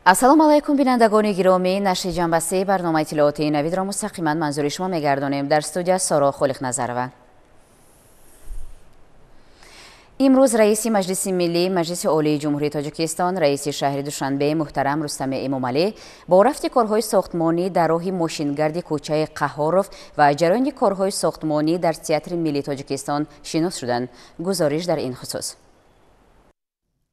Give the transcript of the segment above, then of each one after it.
ассалому алайкум бинандагони гиромӣ, нашри ҷанбастаи барномаи иттилооти навидро мустақиман манзури шумо мегардонем. Дар студия Соро Холиқназарова. имрӯз раиси маҷлиси миллии маҷлиси олии ҷумҳурии тоҷикистон, раиси шаҳри Душанбе муҳтарам Рустами Эмомалӣ бо рафти корҳои сохтмонӣ дар роҳи мошингарди кӯчаи Қаҳоров ва ҷараёни корҳои сохтмонӣ дар театри миллии Тоҷикистон шинос шуданд. гузориш дар ин хусус.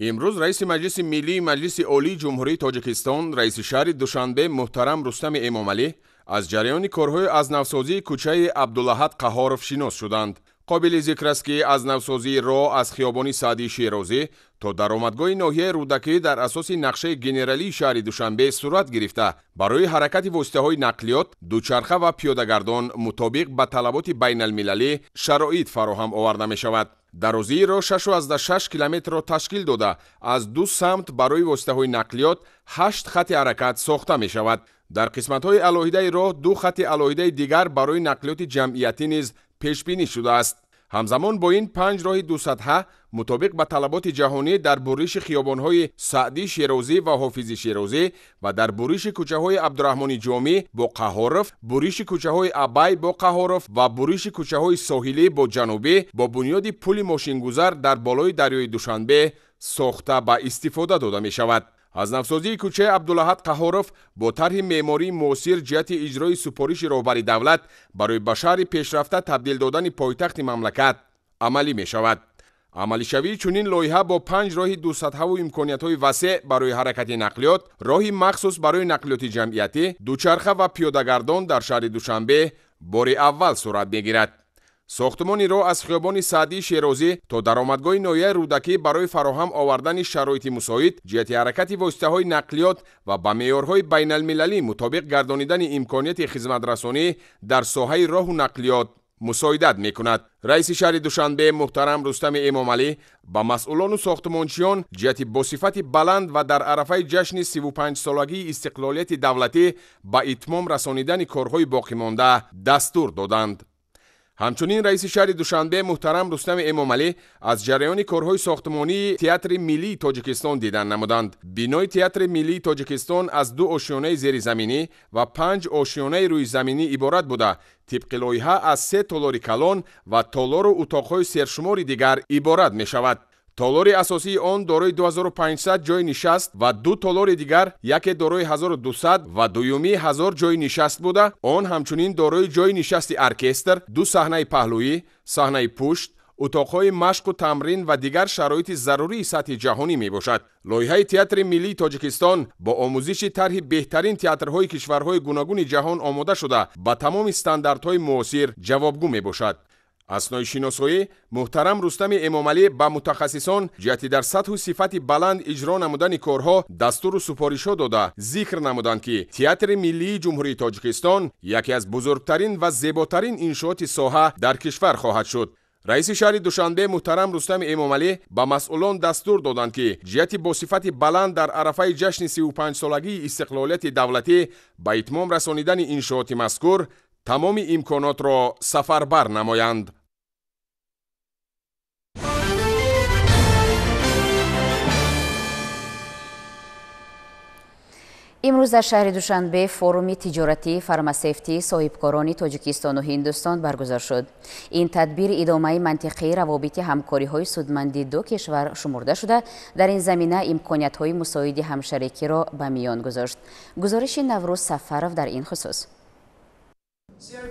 имрӯз раиси маҷлиси миллии маҷлиси олии ҷумҳурии Тоҷикистон, раиси шаҳри Душанбе муҳтарам Рустами Эмомалӣ аз ҷараёни корҳои азнавсозии кӯчаи Абдулаҳад Қаҳоров шинос шуданд. қобили зикр аст ки азнавсозии роҳ аз хиёбони Саъдии Шерозӣ то даромадгоҳи ноҳияи Рӯдакӣ дар асоси нақшаи генералии шаҳри Душанбе сурат гирифта барои ҳаракати воситаҳои нақлиёт, дучарха ва пиёдагардон мутобиқ ба талаботи байналмилалӣ шароит фароҳам оварда мешавад. дарозии роҳ 6.6 километрро ташкил дода аз ду самт барои воситаҳои нақлиёт 8 хати ҳаракат сохта мешавад. дар қисматҳои алоҳидаи роҳ ду хати алоҳидаи дигар барои нақлиёти ҷамъиятӣ низ пешбинӣ шудааст. ҳамзамон бо ин 5 роҳи дусатҳа мутобиқ ба талаботи ҷаҳонӣ дар буриши хиёбонҳои Саъдии Шерозӣ ва Ҳофизи Шерозӣ ва дар буриши кӯчаҳои Абдураҳмони Ҷомӣ бо Қаҳоров, буриши кӯчаҳои Абай бо Қаҳоров ва буриши кӯчаҳои Соҳилӣ бо Ҷанубӣ бо бунёди пули мошингузар дар болои дарёи Душанбе сохта ба истифода дода мешавад. азнавсозии кӯчаи Абдулаҳад Қаҳоров бо тарҳи меъмории муосир ҷиҳати иҷрои супориши роҳбари давлат барои ба шаҳри пешрафта табдил додани пойтахти мамлакат амалӣ мешавад. амалишавии чунин лоиҳа бо 5 роҳи дусатҳаву имкониятҳои васеъ барои ҳаракати нақлиёт, роҳи махсус барои нақлиёти ҷамъиятӣ, дучарха ва пиёдагардон дар шаҳри Душанбе бори аввал сурат мегирад. сохтмони роҳ аз хиёбони Саъдии Шерозӣ то даромадгоҳи ноҳияи Рӯдакӣ барои фароҳам овардани шароити мусоид ҷиҳати ҳаракати воситаҳои нақлиёт ва ба меъёрҳои байналмилалӣ мутобиқ гардонидани имконияти хизматрасонӣ дар соҳаи роҳу нақлиёт мусоидат мекунад. раиси шаҳри Душанбе муҳтарам Рустами Эмомалӣ ба масъулону сохтмончиён ҷиҳати босифати баланд ва дар арафаи ҷашни 35-солагии истиқлолияти давлатӣ ба итмом расонидани корҳои боқимонда дастур доданд. ҳамчунин раиси шаҳри Душанбе муҳтарам Рустами Эмомалӣ аз ҷараёни корҳои сохтмонии Театри миллии Тоҷикистон дидан намуданд. бинои Театри миллии Тоҷикистон аз 2 ошиёнаи зеризаминӣ ва 5 ошиёнаи рӯизаминӣ иборат буда, тибқи лоиҳа аз 3 толори калон ва толору утоқҳои сершумори дигар иборат мешавад. толори асосии он дорои 2500 ҷои нишаст ва ду толори дигар, яке дорои 1200 ва дуюми 1000 ҷои нишаст буда, он ҳамчунин дорои ҷои нишасти оркестр, ду саҳнаи паҳлӯӣ, саҳнаи пушт, утоқҳои машқу тамрин ва дигар шароити зарурии сатҳи ҷаҳонӣ мебошад. лоиҳаи Театри миллии Тоҷикистон бо омӯзиши тарҳи беҳтарин театрҳои кишварҳои гуногуни ҷаҳон омода шуда ба тамоми стандартҳои муосир ҷавобгӯ мебошад. аснои шиносоӣ муҳтарам Рустами Эмомалӣ ба мутахассисон ҷиҳати дар сатҳу сифати баланд иҷро намудани корҳо дастуру супоришҳо дода зикр намуданд ки Театри миллии ҷумҳурии Тоҷикистон яке аз бузургтарин ва зеботарин иншооти соҳа дар кишвар хоҳад шуд. раиси шаҳри Душанбе муҳтарам Рустами Эмомалӣ ба масъулон дастур доданд ки ҷиҳати босифати баланд дар арафаи ҷашни 35-солагии истиқлолияти давлатӣ ба итмом расонидани иншооти мазкур тамоми имконотро сафарбар намоянд. имрӯз дар шаҳри Душанбе форуми тиҷоратӣ фармасевтии соҳибкорони Тоҷикистону Ҳиндустон баргузор шуд. ин тадбир идомаи мантиқии равобити ҳамкориҳои судманди ду кишвар шумурда шуда, дар ин замина имкониятҳои мусоиди ҳамшарикиро ба миён гузошт. гузориши Наврӯз Сафаров дар ин хусус.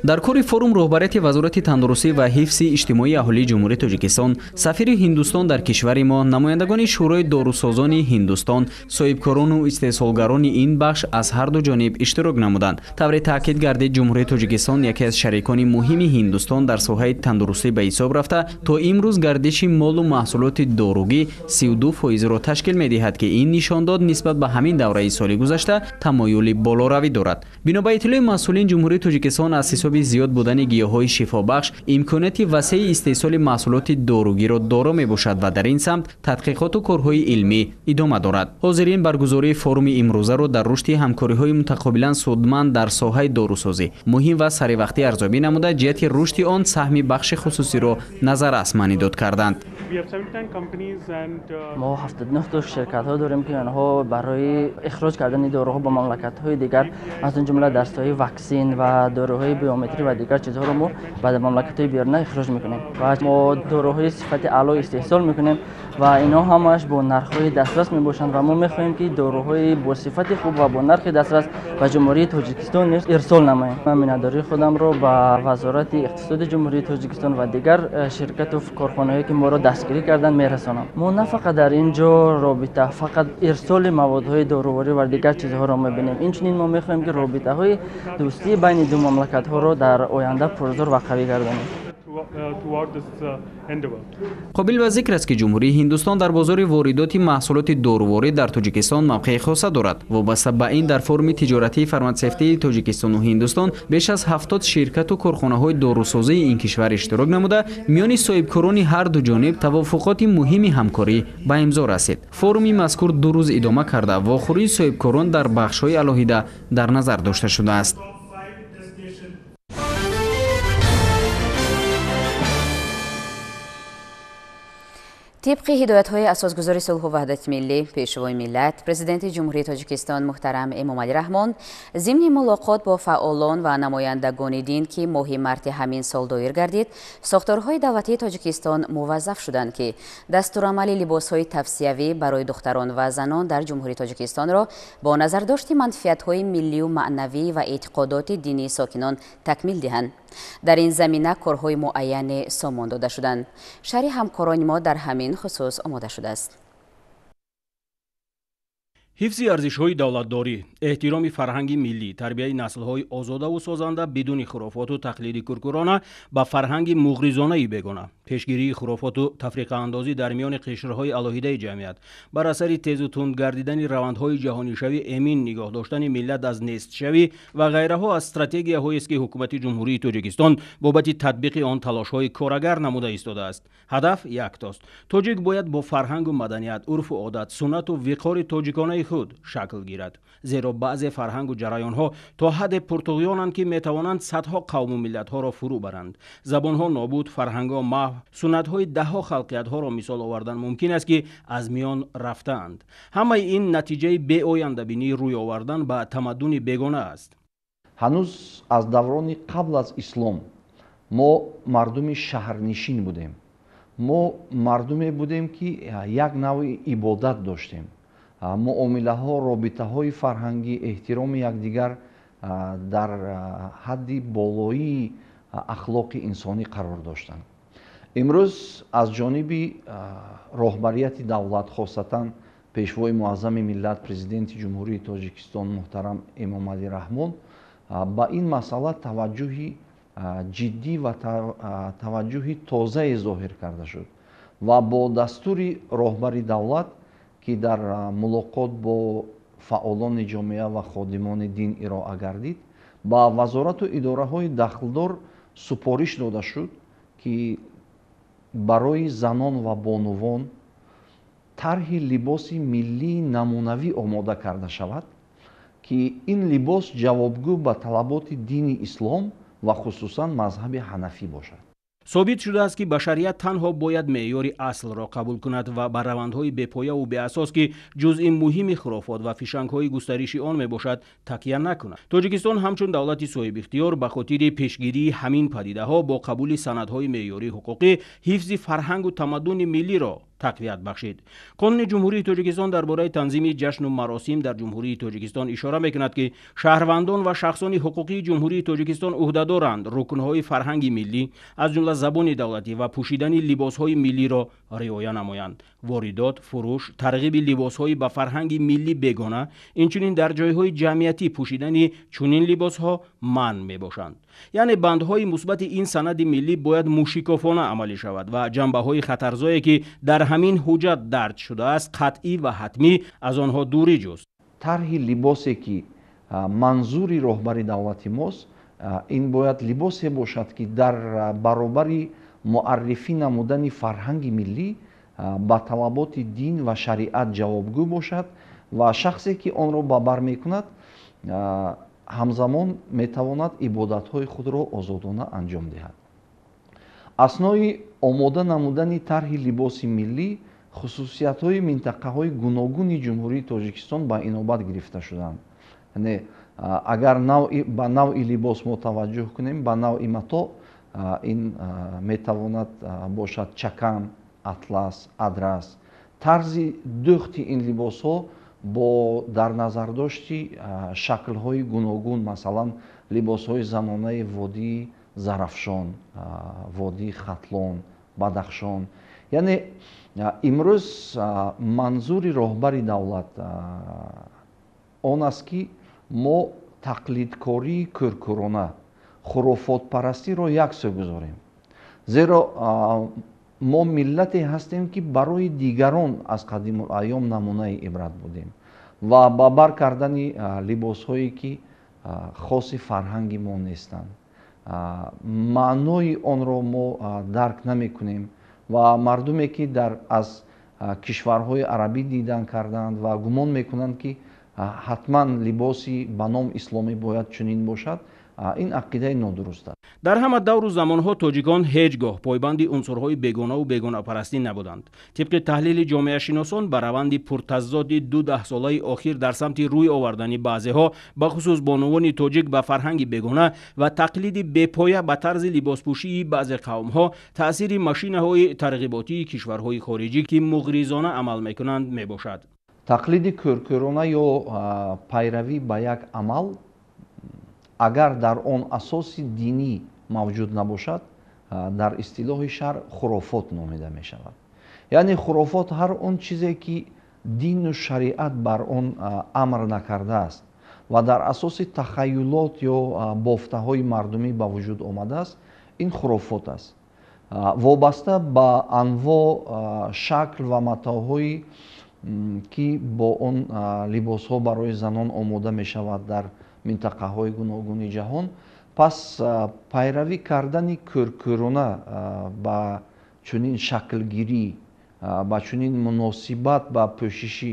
дар кори форум роҳбарияти вазорати тандурустӣ ва ҳифзи иҷтимоии аҳолии ҷумҳурии Тоҷикистон, сафири Ҳиндустон дар кишвари мо, намояндагони шӯрои дорусозони Ҳиндустон, соҳибкорону истеҳсолгарони ин бахш аз ҳарду ҷониб иштирок намуданд. тавре таъкид гардид ҷумҳурии Тоҷикистон яке аз шарикони муҳими Ҳиндустон дар соҳаи тандурустӣ ба ҳисоб рафта, то имрӯз гардиши молу маҳсулоти доругӣ 32%-ро ташкил медиҳад ки ин нишондод нисбат ба ҳамин давраи соли гузашта тамоюли болоравӣ дорад. бино ба иттилои масъулин, ҷумҳурии Тоҷикистон аз ҳисоби зиёд будани гиёҳҳои шифобахш имконияти васеъи истеҳсоли маҳсулоти доругиро доро мебошад ва дар ин самт тадқиқоту корҳои илмӣ идома дорад. ҳозирин баргузории форуми имрӯзаро дар рушди ҳамкориҳои мутақобилан судманд дар соҳаи дорусозӣ муҳим ва саривақтӣ арзёбӣ намуда ҷиҳати рушди он саҳми бахши хусусиро назаррас манидод карданд. ما 79 تا شرکت‌ها داریم که آنها برای اخراج کردن داروها به مملکت‌های دیگر از اون جمله دسته‌های واکسن و داروهای بیومتری و دیگر چیزها رو ما به مملکت‌های بیرون اخراج می‌کنیم و ما داروهای صفت اعلی استحصال می‌کنیم و اینا همش با نرخ‌های دسترس میباشند و ما می‌خواهیم که داروهای با صفت خوب و با نرخ دسترس به جمهوری تاجیکستان ارسال نماییم. من میناداری خودم رو به وزارت اقتصاد جمهوری تاجیکستان و دیگر شرکت و کارخانه‌هایی که ما رو دستگیری کردن میرسانم. ما نه فقط در اینجا رابطه فقط ارسال موادهای دارویی و دیگر چیزها را می‌بینیم. اینچنین ما می‌خواهیم که رابطه‌های دوستی بین دو مملکت‌ها رو در آینده پرزور و قوی گردانیم. قابل به ذکر است که جمهوری هندوستان در بازار واردات محصولات داروواری در تاجیکستان موقع خاصه دارد. وابسته به این در فورم تجارتی فرماسفتی تاجیکستان و هندوستان بیش از 70 شرکت و کارخانه‌های داروسازی این کشور اشتراک نموده میان صاحبکاران هر دو جانب توافقات مهمی همکاری به امضا رسید. فورم مذکور 2 روز ادامه کرده و واخوری صاحبکاران در بخش‌های علاهیده در نظر داشته شده است. طبق هدایت‌های اساسگذاری صلح و وحدت ملی پیشوای ملت، پرزیدنت جمهوری تاجیکستان محترم امامعلی رحمان ضمن ملاقات با فعالان و نمایندگان دین که ماه مارس همین سال دایر گردید، ساختارهای دولتی تاجیکستان موظف شدند که دستورالعمل لباس‌های توصیوی برای دختران و زنان در جمهوری تاجیکستان را با نظر داشت منفعت‌های ملی و معنوی و اعتقادات دینی ساکنان تکمیل دهند. در این زمینه کارهای معین سامان داده شدند. شرح همکاران ما در همین خصوص آماده شده است. حفظ ارزش‌های دولتداری، احترام فرهنگ ملی، تربیت نسل‌های آزاده و سازنده بدون خرافات و تقلید کورکورانه با فرهنگ مغرضانه بیگانه، پیشگیری خرافات و تفریقه اندازی در میان قشرهای علاهیده جمعیت، بر اثر تیز و تند گردیدن روندهای جهانی شوی امین نگاه داشتن ملت از نیست شوی و غیرها از استراتژی‌هایی است که حکومت جمهوری تاجیکستان بابت تطبیق آن تلاش‌های کارگر نموده ایستاده است. هدف یکتاست. تاجیک باید با فرهنگ و مدنیت، عرف و عادت، سنت و وقار تاجیکانه خود شکل گیرد، زیرا بعضی فرهنگ و جریان‌ها تا حد پرتغیانند که میتوانند صدها قوم و ملت‌ها را فرو برند. زبان‌ها نابود، فرهنگ‌ها محو، سنت‌های ده‌ها خلقیت‌ها را مثال آوردن ممکن است که از میان رفتند. همه این نتیجه بی آینده بینی روی آوردن به تمدن بیگانه است. هنوز از دوران قبل از اسلام ما مردم شهرنشین بودیم. ما مردمی بودیم که یک نوع عبادت داشتیم. معامله ها، رابطه های فرهنگی، احترام یکدیگر در حد بالایی اخلاق انسانی قرار داشتند. امروز از جانب رهبریت دولت خاصتا پیشوای معظم ملت پرزیدنت جمهوری تاجیکستان محترم امامعلی رحمان با این مسئله توجه جدی و توجه تازه ظاهر کرده شد و با دستور رهبر دولت که در ملاقات با فعالان جامعه و خادمان دین ارائه گردید با وزارت و اداره های دخلدار سپارش داده شد که برای زنان و بانوان طرح لباس ملی نمونوی آماده کرده شود که این لباس جوابگو به طلبات دین اسلام و خصوصا مذهب حنفی باشد. ثابت شده است که بشریت تنها باید معیار اصل را قبول کند و بر روندهای بی‌پایه و بی‌اساس که جزء مهم خرافات و فشنگ‌های گسترشی آن میباشد تکیه نکند. تاجیکستان همچون دولت صاحب اختیار به خاطر پیشگیری همین پدیده‌ها با قبول سندهای معیاری حقوقی حفظ فرهنگ و تمدن ملی را تقویت بخشید. قانون جمهوری تاجیکستان درباره تنظیم جشن و مراسم در جمهوری تاجیکستان اشاره میکند که شهروندان و شخصان حقوقی جمهوری تاجیکستان عهده‌دارند رکن‌های فرهنگ ملی از جمله زبان دولتی و پوشیدن لباس‌های ملی را رعایت نمایند. واردات، فروش، ترغیب لباس‌های با فرهنگ ملی بیگانه، اینچنین در جای‌های جمعیتی پوشیدن چنین لباس‌ها منع میباشند. یعنی بندهای مثبت این سند ملی باید موشکافانه عملی شود و جنبه‌های خطرزایی که در همین حجت درج شده است قطعی و حتمی از آنها دوری جست. طرح لباسی که منظور رهبر دولت ماست ин бояд либосе бошад ки дар баробари муаррифӣ намудани фарҳанги миллӣ ба талаботи дин ва шариат ҷавобгӯ бошад ва шахсе ки онро ба бар мекунад ҳамзамон метавонад ибодатҳои худро озодона анҷом диҳад. аснои омода намудани тарҳи либоси миллӣ хусусиятҳои минтақаҳои гуногуни ҷумҳурии тоҷикистон ба инобат гирифта шуданд. яъне агар ба навъи либос мо таваҷҷӯҳ кунем, ба навъи матоъ ин метавонад бошад чакан, атлас, адрас. тарзи дӯхти ин либосҳо бо дар назардошти шаклҳои гуногун, масалан либосҳои занонаи водии зарафшон, водии хатлон, бадахшон. яъне имрӯз манзури роҳбари давлат он аст ки мо тақлидкории кӯркӯрона, хурофотпарастиро яксо гузорем. зеро мо миллате ҳастем ки барои дигарон аз қадимулайём намунаи ибрат будем ва ба бар кардани либосҳое ки хоси фарҳанги мо нестанд. маънои онро мо дарк намекунем ва мардуме ки аз кишварҳои арабӣ дидан карданд ва гумон мекунанд ки ҳатман либоси ба ном исломӣ бояд чунин бошад, ин ақидаи нодуруст аст. дар ҳама давру замонҳо тоҷикон ҳеҷ гоҳ пойбанди унсурҳои бегонаву бегонапарастӣ набуданд. тибқи таҳлили ҷомеашиносон ба раванди пуртазоди 2 солаи охир дар самти рӯй овардани баъзеҳо бахусус бонувони тоҷик ба фарҳанги бегона ва тақлиди бепоя ба тарзи либоспӯшии баъзе қавмҳо таъсири машинаҳои тарғиботии кишварҳои хориҷӣ ки муғризона амал мекунанд мебошад. тақлиди кӯркӯрона ё пайравӣ ба як амал агар дар он асоси динӣ мавҷуд набошад, дар истилоҳи шаръ хурофот номида мешавад. яъне хурофот ҳар он чизе ки дину шариат бар он амр накардааст ва дар асоси тахаюлот ё бофтаҳои мардумӣ ба вуҷуд омадааст, ин хурофот аст. вобаста ба анво шакл ва матоъҳои ки бо он либосҳо барои занон омода мешавад дар минтақаҳои гуногуни ҷаҳон. пас пайравӣ кардани кӯркӯрона ба чунин шаклгирӣ, ба чунин муносибат ба пӯшиши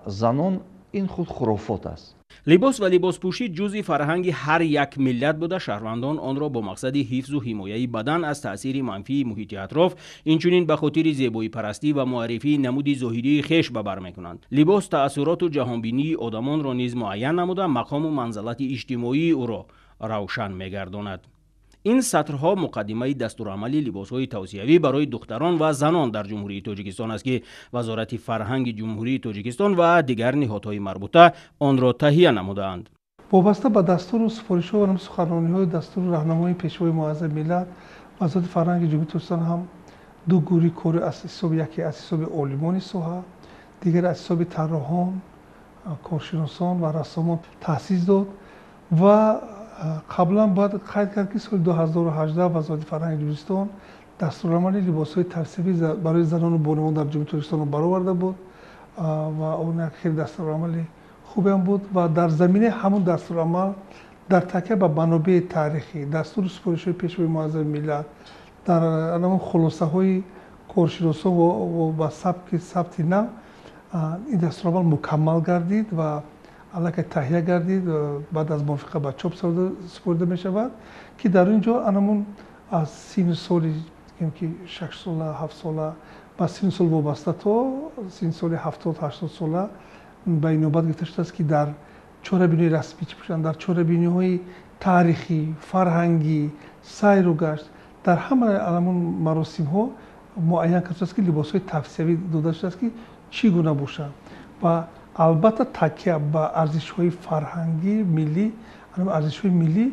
занон, ин худ хурофот аст. либос ва либоспӯшӣ ҷузъи фарҳанги ҳар як миллат буда шаҳрвандон онро бо мақсади ҳифзу ҳимояи бадан аз таъсири манфии муҳити атроф, инчунин ба хотири зебоипарастӣ ва муаррифии намуди зоҳирии хеш ба бар мекунанд. либос таъссуроту ҷаҳонбинии одамонро низ муайян намуда мақому манзалати иҷтимоии ӯро равшан мегардонад. ин сатрҳо муқаддимаи дастурамали либосҳои тавсиявӣ барои духтарон ва занон дар ҷумҳурии тоҷикистон аст ки вазорати фарҳанги ҷумҳурии тоҷикистон ва дигар ниҳодҳои марбута онро таҳия намудаанд. вобаста ба дастуру супоришҳо ва суханрониҳои дастури раҳнамои пешвои муаззами миллат, вазорати фарҳанги ҷумҳурии тоҷикистон ҳам ду гурӯҳи кори аз ҳисоби яке аз ҳисоби олимони соҳа, дигар аз ҳисоби тарроҳон, коршиносон ва рассомон таъсис дод ва қаблан бояд қайд кард ки соли 2018 вазорати фарҳанги ҷумҳуристон дастурамали либосҳои тавсиявӣ барои занону бонувон дар ҷумҳурии тоҷикистонро бароварда буд ва он як хеле дастурамали хубе буд ва дар заминаи ҳамон дастурамал дар такя ба манобеи таърихӣ, дастури супоришҳои пешвои муаззами миллат, дар ҳамон хулосаҳои коршиносон ва сабти нав, ин дастурамал мукаммал гардид ва аллакай таҳия гардид, баъд аз мувофиқа ба чоп супорида мешавад ки дар ин ҷо анамон аз синни соли ки 6 сола 7 сола ба синни сол вобаста то синни соли 70-80 сола ба инобат гирифта шудааст ки дар чорабиниҳои расмӣ чӣ бошанд, дар чорабиниҳои таърихӣ, фарҳангӣ, сайру гашт, дар ҳама анамон маросимҳо муайян карда шудааст ки либосҳои тавсиявӣ дода шудааст ки чӣ гуна бошанд ва албатта такя ба арзишҳои фарҳангӣ миллӣ, арзишҳои миллӣ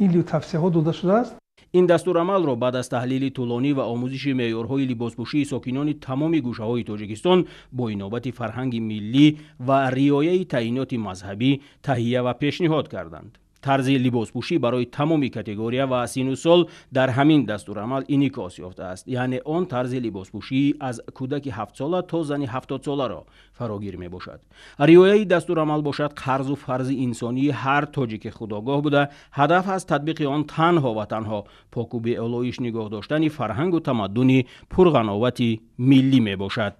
ин тавсияҳо дода шудааст. ин дастурамалро баъд аз таҳлили тӯлонӣ ва омӯзиши меъёрҳои либоспӯшии сокинони тамоми гӯшаҳои тоҷикистон бо инобати фарҳанги миллӣ ва риояи таъиноти мазҳабӣ таҳия ва пешниҳод карданд. طرز لباسپوشی برای تمامی کاتگوریا و سن و سال در همین دستورالعمل انعکاس یافته است. یعنی آن طرز لباسپوشی از کودک 7 ساله تا زن 70 ساله را فراگیر می باشد. رعایت دستورالعمل باشد قرض و فرض انسانی هر تاجیک خودآگاه بوده، هدف از تطبیق آن تنها و تنها پاک و به آلایش نگاه داشتن فرهنگ و تمدن پرغناوت ملی می باشد.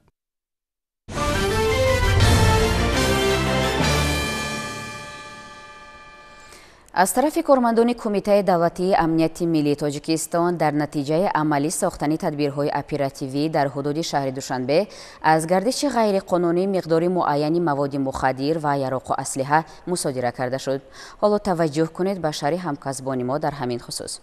از طرف کارمندان کمیته دولتی امنیت ملی تاجیکستان در نتیجه عملی ساختن تدبیرهای اپراتیوی در حدود شهر دوشنبه از گردش غیرقانونی مقدار معینی مواد مخدر و یراق و اسلحه مصادره کرده شد. حالا توجه کنید به شرح همکسبان ما در همین خصوص.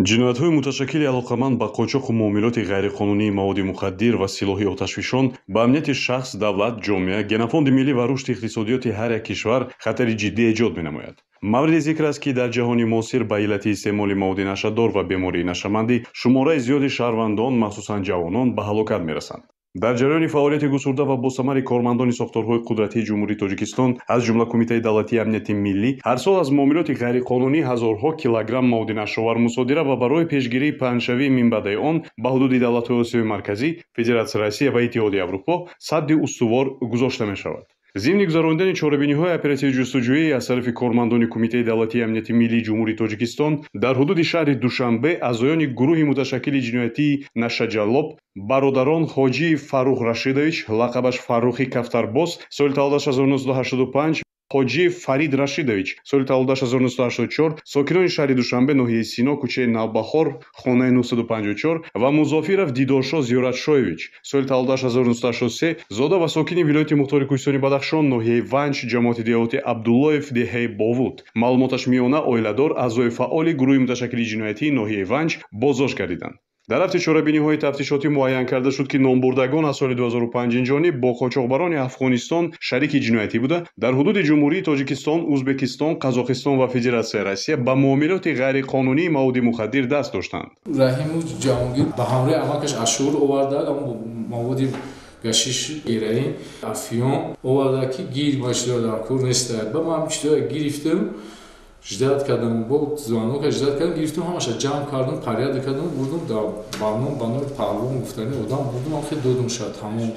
ҷиноятҳои муташаккили алоқаманд ба қочоқу муомилоти ғайриқонунии маводи мухаддир ва силоҳи оташфишон ба амнияти шахс, давлат, ҷомеа, генофонди миллӣ ва рушди иқтисодиёти ҳар як кишвар хатари ҷиддӣ эҷод менамояд. мавриди зикр аст ки дар ҷаҳони муосир ба иллати истеъмоли маводи нашадор ва бемории нашамандӣ шумораи зиёди шаҳрвандон, махсусан ҷавонон ба ҳалокат мерасанд. дар ҷараёни фаъолияти гусурда ва босамари кормандони сохторҳои қудратии ҷумҳурии тоҷикистон аз ҷумла кумитаи давлатии амнияти миллӣ ҳар сол аз муомилоти ғайриқонунӣ ҳазорҳо килограмм маводи нашовар мусодира ва барои пешгирии паҳншавии минбаъдаи он ба ҳудуди давлатҳои осиёи марказӣ, федератсияи Россия ва Иттиҳодии Аврупо садди устувор гузошта мешавад. зимни гузарондани чорабиниҳои оперативии ҷустуҷӯӣ аз тарафи кормандони кумитаи давлатии амнияти миллии ҷумҳурии тоҷикистон дар ҳудуди шаҳри душанбе аъзоёни гурӯҳи муташаккили ҷиноятии нашаҷаллоб бародарон ҳоҷии Фаррух Рашидович лақабаш Фаррухи Кафтарбос соли таваллудаш 1985, ҳоҷи Фарид Рашидович соли таваллудаш 1984 сокинони шаҳри Душанбе ноҳияи Сино кӯчаи Навбахор хонаи 954 ва Музофиров Дидоршо Зиёратшоевич соли таваллудаш 1983 зода ва сокини вилояти мухтори Кӯҳистони Бадахшон ноҳияи Ванч ҷамоати деҳоти Абдуллоев Деҳаи Бовуд маълумоташ миёна оиладор аъзои фаъоли гурӯҳи муташаккили ҷиноятии ноҳияи Ванч боздошт гардиданд. дар ҳафти чорабиниҳои тафтишотӣ муайян карда шуд ки номбурдагон аз соли 2005 инҷониб бо қочоқбарони Афғонистон шарики ҷиноятӣ буда дар ҳудуди ҷумҳурии Тоҷикистон, Узбекистон, Қазоқистон ва Федератсияи Россия ба муомилоти ғайриқонунии маводи мухаддир даст доштанд. Раҳимов Ҷаҳонгир ба ҳамроҳи амакаш ашур оварда маводи гашиш героин, афион оварда ки гир бошида кур нестад. Ба ман чида гирифтам, ждат кардам, бо звонок ждат кардам, гирифтам, ҳамаша ҷамъ кардам, паряда кардам, бурдам дар банон парлон гуфтани одам бурдам, охир додам шад ҳамон.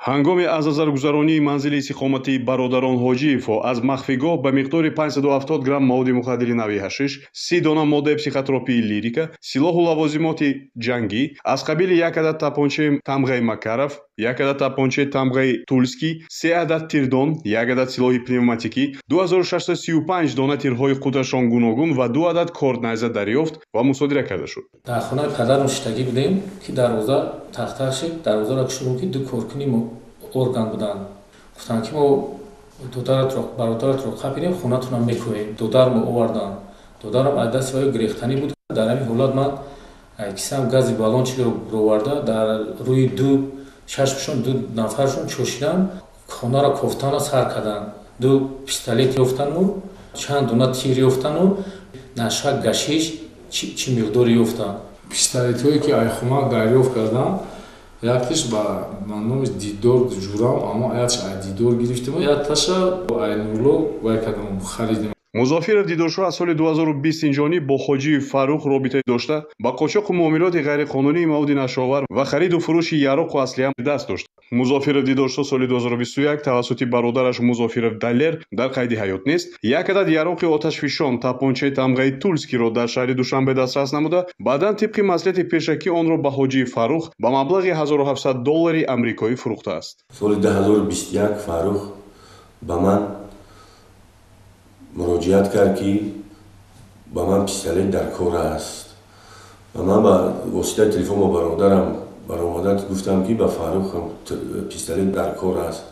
ҳангоми аз назаргузаронии манзили истиқоматии бародарон Ҳоҷиево аз махфигоҳ ба миқдори 570 грамм маводи мухаддири нави ҳашиш, 30 дона моддаи психотропии лирика, силоҳу лавозимоти ҷангӣ, аз қабили 1 адад тапончаи тамғаи Макаров, 1 адад тапончаи тамғаи Тульский, 3 адад тирдон, 1 адад силоҳи пневматикӣ, 2635 дона тирҳои қудрашон гуногун ва 2 адад корднайза дарёфт ва мусодира карда шуд. Дар хонаи падар нушидагӣ будем ки дарвоза тахташи дарвозаро кушидем ки ду коркуни орган буданд. Гуфтанд ки мо бародаратро қапидем, хонатонам мекӯем. Додармо овардан. Додарам аз дасти ваи гирехтанӣ буд. Дар ҳамин ҳолат ман кисам гази баллончиро роварда дар рӯи ду чашмшон ду нафаршон чошидам, хонаро кофтана сар карданд. Ду пистолет ёфтану, чанд дона тир ёфтану, наша гашиш чӣ миқдори ёфтанд. Пистолетҳое ки айхумак дарёфт кардам, яктиш ба номи Дидор ҷурам, аммо аяташ ай Дидор гирифтем, аяташа Айнулло вай кардам харидем. Музофиров Дидоршо аз соли 2020 инҷониб бо Ҳоҷии Фаррух робита дошта ба қочоқу муомилоти ғайриқонунии маводи нашовар ва хариду фурӯши яроқу аслиҳа даст дошт. Музофиров Дидоршо соли 2021 тавассути бародараш Музофиров Далер дар қайди ҳаёт нест, 1 адад яроқи оташфишон, тапончаи тамғаи Тульскиро дар шаҳри Душанбе дастрас намуда, баъдан тибқи маслиҳати пешакӣ онро ба Ҳоҷии Фаррух ба маблағи $1700 амрикоӣ фурӯхтааст. соли 2021 Фаррух ба ман муроҷиат кард ки ба ман пистолет дар кор аст. Ва ман ба воситаи телефон ба бародарам баромада гуфтам ки ба Фаррух пистолет дар кор аст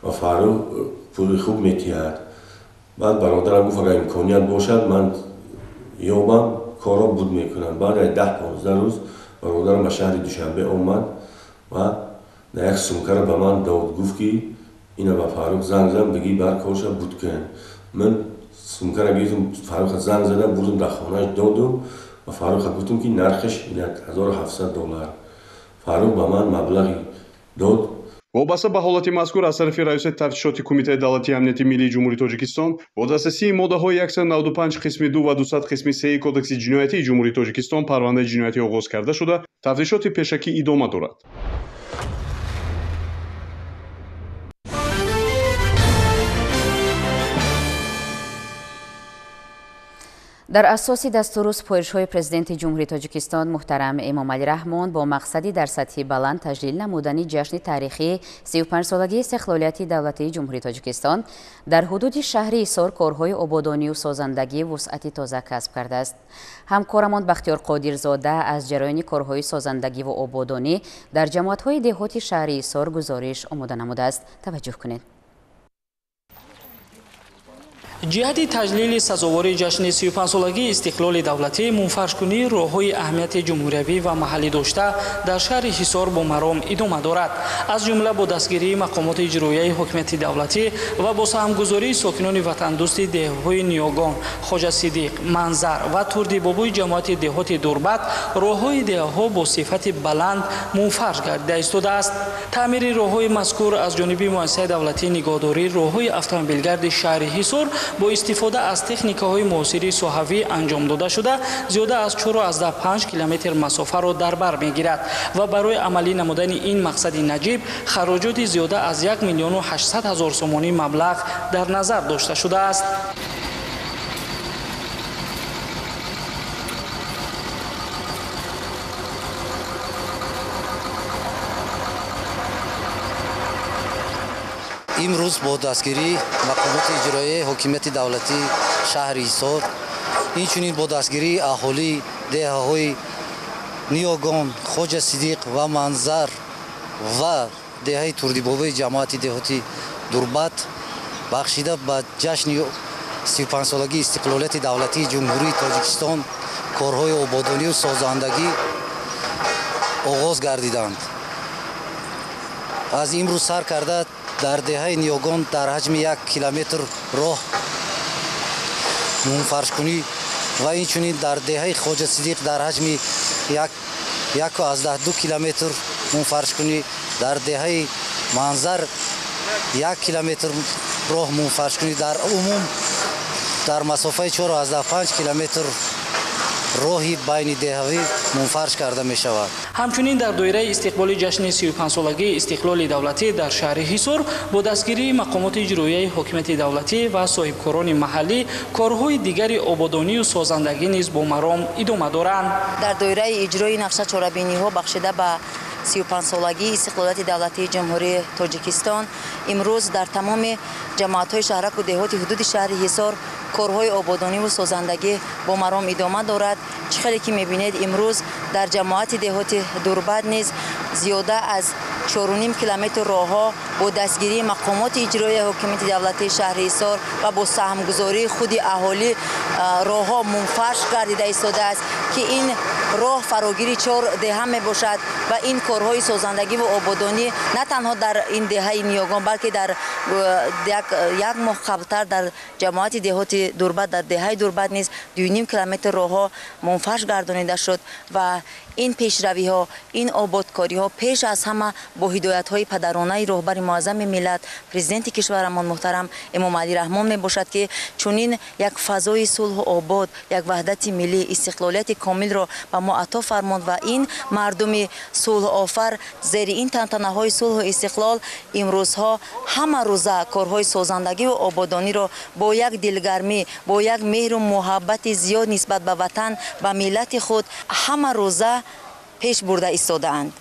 ва Фаррух пули хуб метиҳад. баъд бародарам гуфт агар имконият бошад ман ёбам корро буд мекунам. баъд аз 10-15 рӯз бародарам ба шаҳри Душанбе омад ва на як сумкаро ба ман дод, гуфт ки ина ба Фаррух занг зам биги бар корша буд кун. Ман сумкаро гирифтам, Фарруха занг задам, бурдам дар хонааш додам ва Фарруха гуфтам ки нархаш $1700. Фаррух ба ман маблағи дод. вобаста ба ҳолати мазкур аз тарафи раиси тафтишоти кумитаи давлатии амнияти миллии ҷумҳурии тоҷикистон бо дастрасии моддаҳои 195 қисми 2 ва 200 қисми 3 кодекси ҷиноятии ҷумҳурии тоҷикистон парвандаи ҷиноятӣ оғоз карда шуда тафтишоти пешакӣ идома дорад. дар асоси дастуру супоришҳои президенти ҷумҳурии тоҷикистон муҳтарам эмомалӣ раҳмон бо мақсади дар сатҳи баланд таҷлил намудани ҷашни таърихии 35-солагии истиқлолияти давлатии ҷумҳурии тоҷикистон дар ҳудуди шаҳри ҳисор корҳои ободонию созандагӣ вусъати тоза касб кардааст. ҳамкорамон Бахтиёр Қодирзода аз ҷараёни корҳои созандагиву ободонӣ дар ҷамоатҳои деҳоти шаҳри ҳисор гузориш омода намудааст. таваҷҷӯҳ кунед. ҷиҳати таҷлили сазовори ҷашни 35-солагии истиқлоли давлатӣ мунфаршкунии роҳҳои аҳамияти ҷумҳуриявӣ ва маҳаллӣ дошта дар шаҳри ҳисор бо маром идома дорад. аз ҷумла бо дастгирии мақомоти иҷроияи ҳокимияти давлатӣ ва бо саҳмгузории сокинони ватандӯсти деҳаҳои Ниёгон, Хоҷа Сидиқ, Манзар ва Турдибобои ҷамоати деҳоти Дурбат роҳҳои деҳаҳо бо сифати баланд мунфарш гардида истодааст. таъмири роҳҳои мазкур аз ҷониби муассисаи давлатии нигоҳдории роҳҳои автомобилгарди шаҳри ҳисор бо истифода аз техникаҳои муосири соҳавӣ анҷом дода шуда зиёда аз 4,5 километр масофаро дар бар мегирад ва барои амалӣ намудани ин мақсади наҷиб хароҷоти зиёда аз 1 миллион 800 ҳазор сомонӣ маблағ дар назар дошта шудааст. имрӯз бо дастгирии мақомоти иҷроияи ҳокимияти давлатии шаҳри ҳисор инчунин бо дастгирии аҳолии деҳаҳои Ниёгон, Хоҷа Сидиқ ва Манзар ва деҳаи Турдибобои ҷамоати деҳоти Дурбат бахшида ба ҷашни 35-солагии истиқлолияти давлатии ҷумҳурии тоҷикистон корҳои ободонию созандагӣ оғоз гардиданд. аз имрӯз сар карда дар деҳаи Ниёгон дар ҳаҷми 1 километр роҳ мунфаршкунӣ ва инчунин дар деҳаи Хоҷа Сидиқ дар ҳаҷми 1,2 километр мунфаршкунӣ, дар деҳаи Манзар 1 километр роҳ мунфаршкунӣ, дар умум дар масофаи 4,5 километр роҳи байни деҳавӣ мунфарш карда мешавад. ҳамчунин дар доираи истиқболи ҷашни 35-солагии истиқлоли давлатӣ дар шаҳри ҳисор бо дастгирии мақомоти иҷроияи ҳокимияти давлатӣ ва соҳибкорони маҳаллӣ корҳои дигари ободонию созандагӣ низ бо маром идома доранд. дар доираи иҷрои нақша чорабиниҳо бахшида ба 35-солагии истиқлолияти давлатии ҷумҳурии тоҷикистон имрӯз дар тамоми ҷамоатҳои шаҳраку деҳоти ҳудуди шаҳри ҳисор корҳои ободониву созандагӣ бо маром идома дорад. чӣ хеле ки мебинед имрӯз дар ҷамоати деҳоти Дурбат низ зиёда аз 4,5 километр роҳҳо бо дастгирии мақомоти иҷроияи ҳокимияти давлатии шаҳри ҳисор ва бо саҳмгузории худи аҳолӣ роҳҳо мунфарш гардида истодааст ки ин роҳ фарогири 4 деҳа мебошад ва ин корҳои созандагӣ ва ободонӣ на танҳо дар ин деҳаи Ниёгон балки дар як моҳ қаблтар дар ҷамоати деҳоти Дурбат дар деҳаи Дурбат низ 2,5 километр роҳҳо мунфарш гардонида шуд ва ин пешравиҳо, ин ободкориҳо пеш аз ҳама бо ҳидоятҳои падаронаи роҳбари муаззами миллат президенти кишварамон муҳтарам Эмомалӣ Раҳмон мебошад ки чунин як фазои сулҳу обод, як ваҳдати миллӣ, истиқлолияти комилро ба мо ато фармонд ва ин мардуми сулҳуофар зери ин тантанаҳои сулҳу истиқлол имрӯзҳо ҳама рӯза корҳои созандагиву ободониро бо як дилгармӣ, бо як меҳру муҳаббати зиёд нисбат ба ватан ва миллати худ ҳама рӯза пеш бурда истодаанд.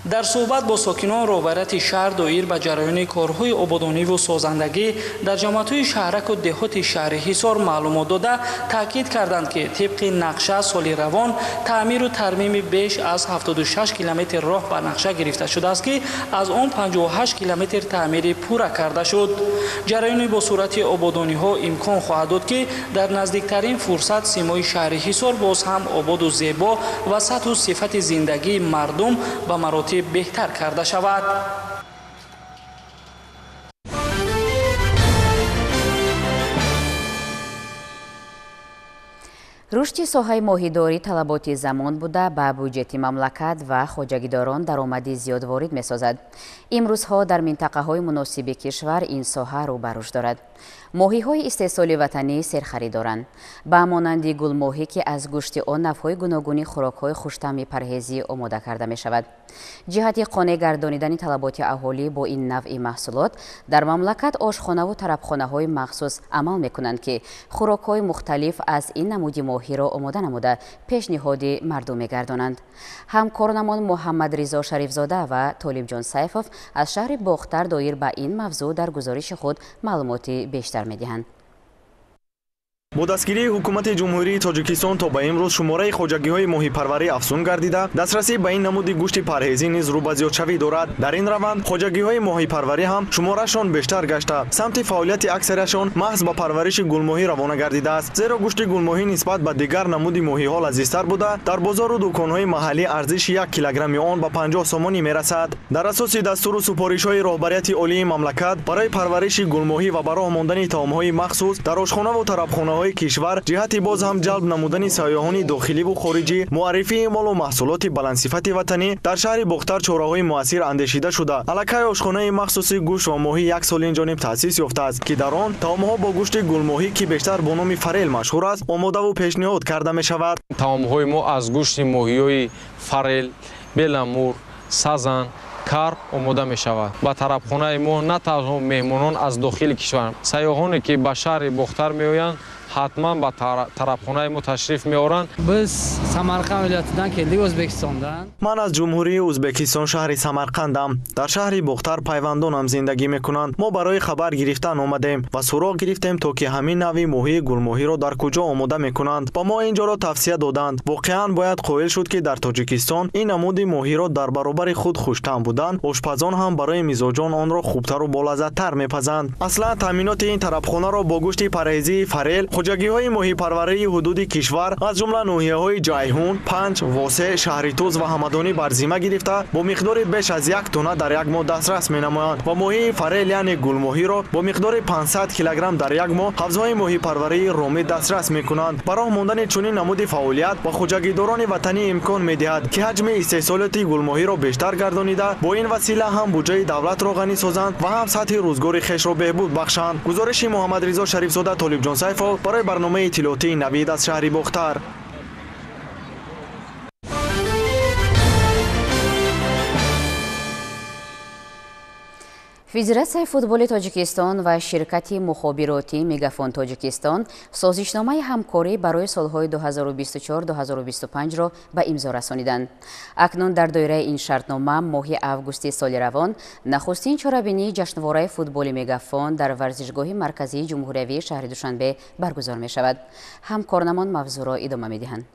дар суҳбат бо сокинон роҳбарияти шаҳр доир ба ҷараёни корҳои ободониву созандагӣ дар ҷамоатҳои шаҳраку деҳоти шаҳри ҳисор маълумот дода таъкид карданд ки тибқи нақша соли равон таъмиру тармими беш аз 76 километр роҳ ба нақша гирифта шудааст ки аз он 58 километр таъмири пурра карда шуд. ҷараёни бо сурати ободониҳо имкон хоҳад дод ки дар наздиктарин фурсат симои шаҳри ҳисор боз ҳам ободу зебо ва сатҳу сифати зиндагии мардум ба маротиб беҳтар карда шавад. рушди соҳаи моҳидорӣ талаботи замон буда ба бюджети мамлакат ва хоҷагидорон даромади зиёд ворид месозад. имрӯзҳо дар минтақаҳои муносиби кишвар ин соҳа рӯ ба рушд дорад. моҳиҳои истеҳсоли ватанӣ серхарид доранд. ба монанди гулмоҳӣ ки аз гӯшти он навъҳои гуногуни хӯрокҳои хуштамми парҳезӣ омода карда мешавад. ҷиҳати қонеъ гардонидан талаботи аҳолӣ бо ин навъи маҳсулот дар мамлакат ошхонаву тарабхонаҳои махсус амал мекунанд ки хӯрокҳои мухталиф аз ин намуди моҳиро омода намуда пешниҳоди мардум мегардонанд. ҳамкорнамон муҳаммадризо шарифзода ва толибҷон сайфов аз шаҳри бохтар доир ба ин мавзӯъ дар гузориши худ маълумоти бештар медиҳанд. бо дастгирии ҳукумати ҷумҳурии тоҷикистон то ба имрӯз шумораи хоҷагиҳои моҳипарварӣ афзун гардида, дастрасӣ ба ин намуди гӯшти парҳезӣ низ рӯ ба зиёдшавӣ дорад. дар ин раванд хоҷагиҳои моҳипарварӣ ҳам шуморашон бештар гашта, самти фаъолияти аксарияшон маҳз ба парвариши гулмоҳӣ равона гардидааст. зеро гӯшти гулмоҳӣ нисбат ба дигар намуди моҳиҳо лазизтар буда, дар бозору дӯконҳои маҳаллӣ арзиши 1 килограмми он ба 50 сомонӣ мерасад. дар асоси дастуру супоришҳои роҳбарияти олии мамлакат барои парвариши гулмоҳӣ ва ба роҳ мондани таомҳои махсус дар ошхонаву тарабхонаҳои кишвар ҷиҳати боз ҳам ҷалб намудани сайёҳони дохиливу хориҷӣ, муаррифии молу маҳсулоти баландсифати ватанӣ дар шаҳри Бохтар чораҳои муассир андешида шуда, аллакай ошхонаи махсуси гӯшт ва моҳӣ 1 сол инҷониб таъсис ёфтааст, ки дар он таомҳо бо гӯшти гулмоҳӣ, ки бештар бо номи форел машҳур аст, омодаву пешниҳод карда мешавад. таомҳои мо аз гӯшти моҳиҳои форел, беламур, сазан, карп омода мешавад. ба тарабхонаи мо на танҳо меҳмонон аз дохили кишвар, сайёҳоне ки ба шаҳри Бохтар меоянд, ҳатман ба тарабхонаи мо ташриф меоранд. Biz Samarqand viloyatidan keldik, O'zbekistondan. Ман аз ҷумҳурии Ӯзбекистон шаҳри Самарқандам. Дар шаҳри Бохтар пайвандонам зиндагӣ мекунанд. Мо барои хабар гирифтан омадем ва суроғ гирифтем, то ки ҳамин навъи моҳии гулмоҳиро дар куҷо омода мекунанд. Ба мо инҷоро тавсия доданд. Воқеан бояд қоил шуд, ки дар Тоҷикистон ин намуди моҳиро дар баробари худ хуштам будан, ошпазон ҳам барои мизоҷон онро хубтару болаззаттар мепазанд. Аслан таъминоти ин тарабхонаро бо гӯшти парҳезии форел, хоҷагиҳои моҳипарварии ҳудуди кишвар аз ҷумла ноҳияҳои Ҷайҳун, Панҷ, Восе, Шаҳритӯз ва Ҳамадонӣ бар зимма гирифта, бо миқдори беш аз 1 тонна дар як моҳ дастрас менамоянд ва моҳии форел яъне гулмоҳиро бо миқдори 500 килограмм дар як моҳ ҳавзҳои моҳипарварии ромӣ дастрас мекунанд. ба роҳ мондани чунин намуди фаъолият ба хоҷагидорони ватанӣ имкон медиҳад, ки ҳаҷми истеҳсолоти гулмоҳиро бештар гардонида, бо ин васила ҳам буҷаи давлатро ғанӣ созанд ва ҳам сатҳи рӯзгори хешро беҳбуд бахшанд. гузориши Муҳаммадризо Шарифзода, Толибҷон Сайфов барои барномаи иттилоотии Навид аз шаҳри Бохтар. федератсияи футболи тоҷикистон ва ширкати мухобиротии Мегафон Тоҷикистон созишномаи ҳамкорӣ барои солҳои 2024-2025-ро ба имзо расониданд. акнун дар доираи ин шартнома моҳи августи соли равон нахустин чорабинии ҷашнвораи футболи Мегафон дар варзишгоҳи марказии ҷумҳуриявии шаҳри Душанбе баргузор мешавад. ҳамкорнамон мавзӯъро идома медиҳанд.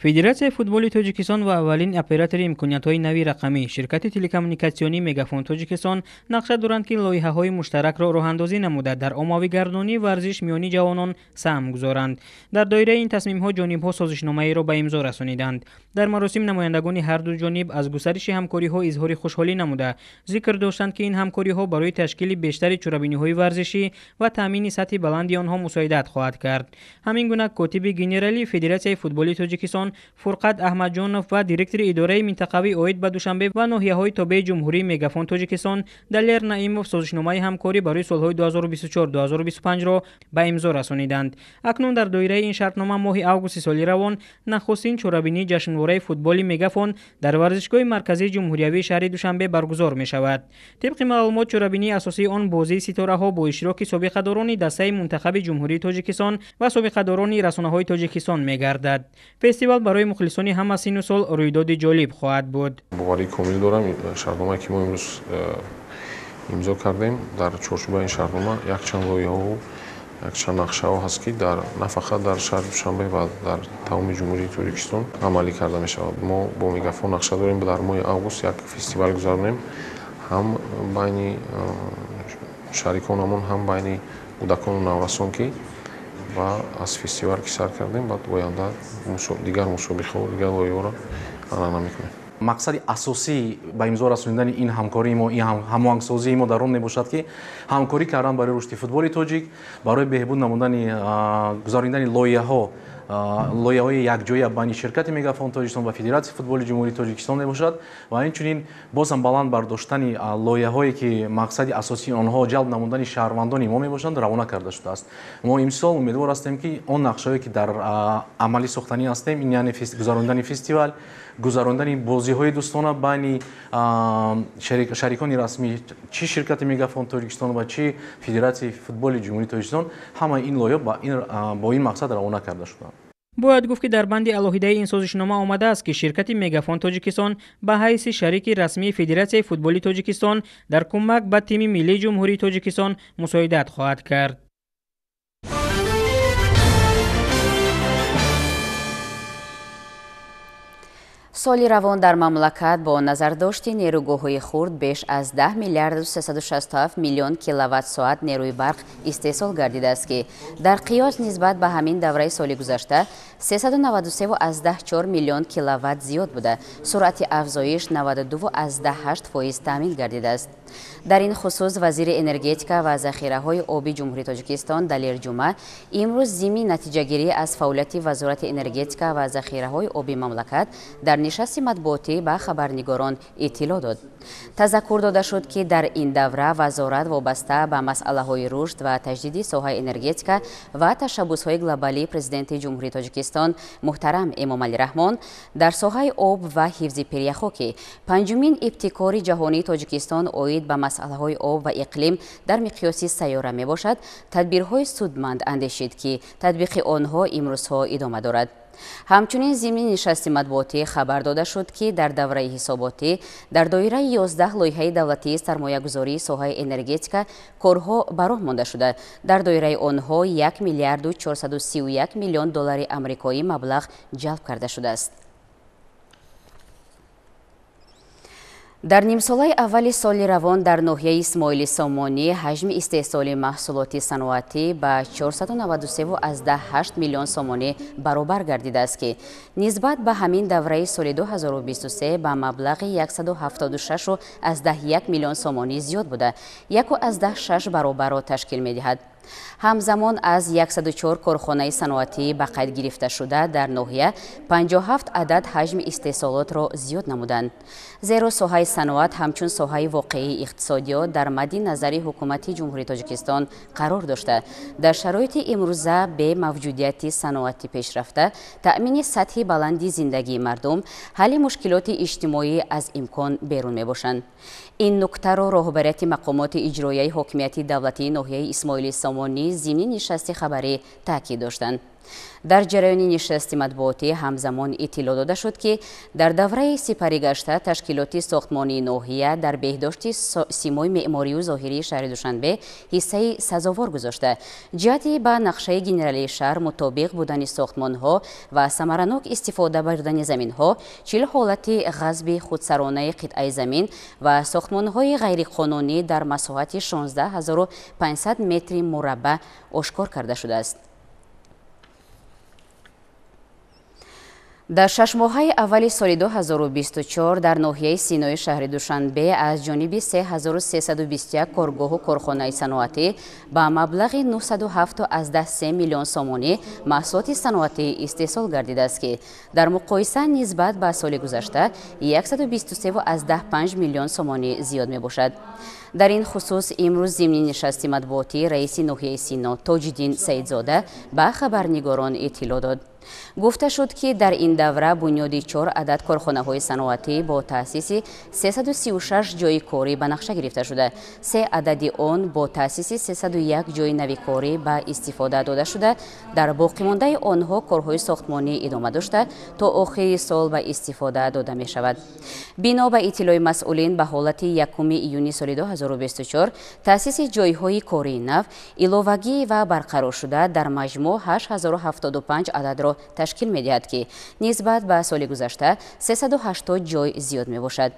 федератсияи футболи тоҷикистон ва аввалин оператори имкониятҳои нави рақамӣ ширкати телекоммуникатсионии Мегафон Тоҷикистон нақша доранд, ки лоиҳаҳои муштаракро роҳандозӣ намуда дар оммавигардонии варзиш миёни ҷавонон саҳм гузоранд. дар доираи ин тасмимҳо ҷонибҳо созишномаеро ба имзо расониданд. дар маросим намояндагони ҳарду ҷониб аз густариши ҳамкориҳо изҳори хушҳолӣ намуда зикр доштанд, ки ин ҳамкориҳо барои ташкили бештари чорабиниҳои варзишӣ ва таъмини сатҳи баланди онҳо мусоидат хоҳад кард. ҳамин гуна котиби генералии федератсияи футболи Тоҷикистон Фурқат Аҳмадҷонов ва директори идораи минтақавии оид ба Душанбе ва ноҳияҳои тобеи ҷумҳурии Мегафон Тоҷикистон Далер Наимов созишномаи ҳамкорӣ барои солҳои 2024-2025-ро ба имзо расониданд. акнун дар доираи ин шартнома моҳи августи соли равон нахустин чорабинии ҷашнвораи футболи Мегафон дар варзишгоҳи марказии ҷумҳуриявии шаҳри Душанбе баргузор мешавад. тибқи маълумот чорабинии асосии он бозии ситораҳо бо иштироки собиқадорони дастаи мунтахаби ҷумҳурии Тоҷикистон ва собиқадорони расонаҳои Тоҷикистон мегардад. фестивал барои мухлисони ҳама синну сол рӯйдоди ҷолиб хоҳад буд. боварии комил дорам шартномае ки мо имрӯз имзо кардем, дар чорчӯбаи ин шартнома якчанд лоиҳаҳо якчанд нақшаҳо ҳаст, ки на фақат дар шаҳри Душанбе ва дар тамоми ҷумҳурии Тоҷикистон амалӣ карда мешавад. мо бо Мегафон нақша дорем дар моҳи август як фестивал гузаронем, ҳам байни шариконамон, ҳам байни кӯдакону наврасон, ки ва аз фестивал ки сар кардем, баъд оянда дигар мусобиқаҳо, дигар лоиҳаҳоро анъана мекунем. мақсади асосӣ ба имзо расониндани ин ҳамкории мо, ин ҳамоҳангсозии мо дар он мебошад ки ҳамкорӣ кардан барои рушди футболи тоҷик, барои беҳбуд намудани гузарондани лоиҳаҳои якҷоя байни ширкати Мегафон Тоҷикистон ва Федератсияи футболи ҷумҳурии Тоҷикистон мебошад ва инчунин боз ҳам баланд бардоштани лоиҳаҳое ки мақсади асосии онҳо ҷалб намудани шаҳрвандони мо мебошанд равона карда шудааст. мо имсол умедвор ҳастем ки он нақшаҳое ки дар амали сохтанӣ ҳастем, ин яъне гузарондани фестивал, гузарондани бозиҳои дӯстона байни шарикони расмӣ, чӣ ширкати Мегафон Тоҷикистон ва чӣ Федератсияи футболи ҷумҳурии Тоҷикистон, ҳамаи ин лоиҳа бо ин мақсад равона карда шуданд. бояд гуфт ки дар банди алоҳидаи ин созишнома омадааст ки ширкати Мегафон Тоҷикистон ба ҳайси шарики расмии Федератсияи футболи Тоҷикистон дар кӯмак ба тими миллии ҷумҳурии Тоҷикистон мусоидат хоҳад кард. соли равон дар мамлакат бо назардошти нерӯгоҳҳои хурд беш аз 10 миллиард 367 миллион киловатт-соат нерӯи барқ истеҳсол гардидааст ки дар қиёс нисбат ба ҳамин давраи соли гузашта 393,4 миллион киловатт зиёд буда, суръати афзоиш 92,8% таъмин гардидааст. дар ин хусус вазири энергетика ва захираҳои оби ҷумҳурии Тоҷикистон Далер Ҷума имрӯз зимни натиҷагирӣ аз фаъолияти Вазорати энергетика ва захираҳои оби мамлакат дар нишасти матбуотӣ ба хабарнигорон иттилоъ дод. тазаккур дода шуд ки дар ин давра вазорат вобаста ба масъалаҳои рушд ва таҷдиди соҳаи энергетика ва ташаббусҳои глобалии президенти ҷумҳурии Тоҷикистон муҳтарам Эмомалӣ Раҳмон дар соҳаи об ва ҳифзи перияхоки панҷумин ибтикори ҷаҳонии Тоҷикистон оид ба масъалаҳои об ва иқлим дар миқёси сайёра мебошад, тадбирҳои судманд андешид ки татбиқи онҳо имрӯзҳо идома дорад. ҳамчунин зимни нишасти матбуотӣ хабар дода шуд ки дар давраи ҳисоботӣ дар доираи 11 лоиҳаи давлатии сармоягузории соҳаи энергетика корҳо ба роҳ монда шуда, дар доираи онҳо 1 миллиард 431 миллион доллари амрикоӣ маблағ ҷалб карда шудааст. дар нимсолаи аввали соли равон дар ноҳияи Исмоили Сомонӣ ҳаҷми истеҳсоли маҳсулоти саноатӣ ба 493,8 миллион сомонӣ баробар гардидааст ки нисбат ба ҳамин давраи соли 2023 ба маблағи 176,1 миллион сомонӣ зиёд буда, 1,6 баробарро ташкил медиҳад. ҳамзамон аз 104 корхонаи саноатӣ ба қайд гирифта шуда дар ноҳия 57 адад ҳаҷми истеҳсолотро зиёд намуданд. зеро соҳаи саноат ҳамчун соҳаи воқеии иқтисодиёт дар мадди назари ҳукумати ҷумҳурии Тоҷикистон қарор дошта, дар шароити имрӯза бе мавҷудияти саноати пешрафта, таъмини сатҳи баланди зиндагии мардум, ҳалли мушкилоти иҷтимоӣ аз имкон берун мебошанд. ин нуктаро роҳбарияти мақомоти иҷроияи ҳокимияти давлатии ноҳияи Исмоили Сомонӣ зимни нишасти хабарӣ таъкид доштанд. дар ҷараёни нишасти матбуотӣ ҳамзамон иттилоъ дода шуд ки дар давраи сипарӣ гашта ташкилоти сохтмонии ноҳия дар беҳдошти симои меъморию зоҳирии шаҳри Душанбе ҳиссаи сазовор гузошта, ҷиҳати ба нақшаи генералии шаҳр мутобиқ будани сохтмонҳо ва самаранок истифода бардани заминҳо, 40 ҳолати ғазби худсаронаи қитъаи замин ва сохтмонҳои ғайриқонунӣ дар масоҳати 16500 метри мураббаъ ошкор карда шудааст. дар шашмоҳаи аввали соли 2024 дар ноҳияи синои шаҳри Душанбе аз ҷониби 3321 коргоҳу корхонаи саноатӣ ба маблағи 907,3 миллион сомонӣ маҳсулоти саноатӣ истеҳсол гардидааст ки дар муқоиса нисбат ба соли гузашта 123,5 миллион сомонӣ зиёд мебошад. дар ин хусус имрӯз зимни нишасти матбуотӣ раиси ноҳияи Сино Тоҷиддин Саидзода ба хабарнигорон иттилоъ дод. гуфта шуд ки дар ин давра бунёди 4 адад корхонаҳои саноатӣ бо таъсиси 336 ҷойи корӣ ба нақша гирифта шуда, 3 адади он бо таъсиси 301 ҷойи нави корӣ ба истифода дода шуда, дар боқимондаи онҳо корҳои сохтмонӣ идома дошта то охири сол ба истифода дода мешавад. бино ба иттилои масъулин ба ҳолати 1 июни соли 2024 таъсиси ҷойҳои кории нав иловагӣ ва барқарор шуда дар маҷмӯъ 8075 ададро را تشکیل می‌دهد که نسبت به سال گذشته 380 جای زیاد میباشد.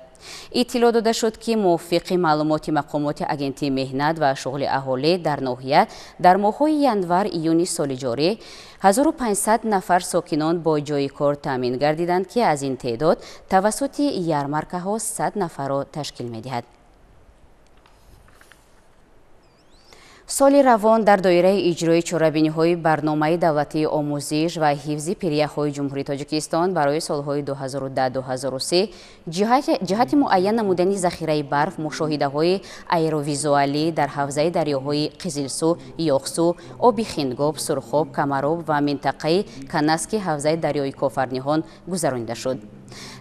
اطلاع داده شد که موافق معلومات مقامات اگنتی مهنت و شغل اهالی در ناحیه در ماه‌های ینور ایون سال جاری 1500 نفر ساکنان با جای کار تامین گردیدند که از این تعداد توسط یارمارکه‌ها 100 نفر را تشکیل می‌دهد. سال روان در دایره اجرای چاره‌بینی‌های برنامه دولتی آموزش و حفظ پیریه‌های جمهوری تاجیکستان برای سال‌های 2010-2003 جهت معین نمودن ذخیره برف مشاهده‌های ایروویزوالی در حوزه دریاهای قزلسو، یاخسو، آب خنگاب، سرخاب، کمراب و منطقه کناسک حوزه دریای کوفرنیهان گذرانیده شد.